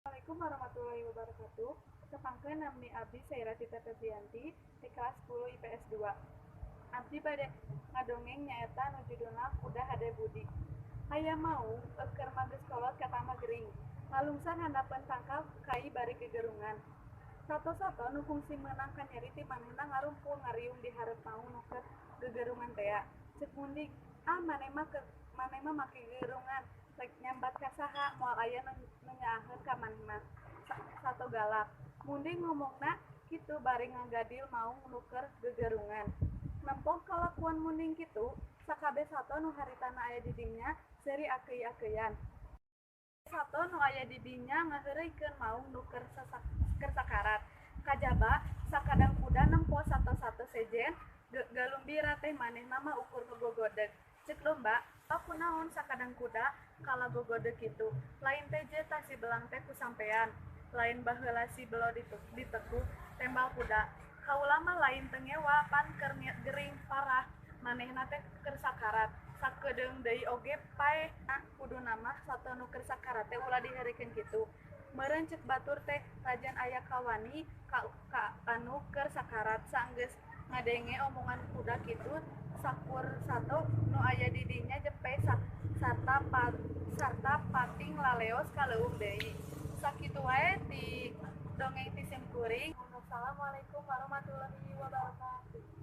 Assalamualaikum warahmatullahi wabarakatuh. Sapangkeun nami abdi Saira Tita Febrianti di kelas 10 IPS 2. Abdi bade ngadongeng nyaeta nu judulna Kuda Hade Budi. Aya mau keur mages kolot ka Tama Gering. Ngalungsan handapeun tangkal kai bari gegerungan. Sato-sato nu fungsi meunang ka nyeri ti manehna ngarumpul ngariung di hareup mau nu keur gegerungan tea. Ceuk mundik, maneh mah make gegerungan. Rek nyambat ka saha moal aya nu nyaaheun ka manehna. Sato galak. Munding ngomongna kitu bari ngagadil mau nu keur gegerungan. Nempong kalakuan munding kitu, sakabeh sato nu haritana aya di dinya seuri akeuy-akeuyan. Sato nu aya di dinya ngaheureuikeun maung nu keur sakarat. Kajaba sakadang kuda nempo sato-sato sejen, galumbira teh manehna mah ukur gogodeg. Ceuk lomba, kunaon sakadang kuda kala gogodeg kitu. Lain teh je tah si belang teh kusampean. Lain baheula si belo ditekuk tembal kuda. Kaula mah lain teu ngewa pan keur gering parah, manehna teh keur sakarat. Sakedeung deui oge paeh kuduna mah sato nu keur sakarat teh ulah diheurikeun kitu. Meureun ceuk batur teh rajan aya kawani ka anu keur sakarat saenggeus ngadenge omongan kuda kitu sakur sato nu aya di dinya jepe sarta pating laleos kaleuweung deui. Sakitu wae ti dongeng ti Sim Kuring. Wassalamualaikum warahmatullahi wabarakatuh.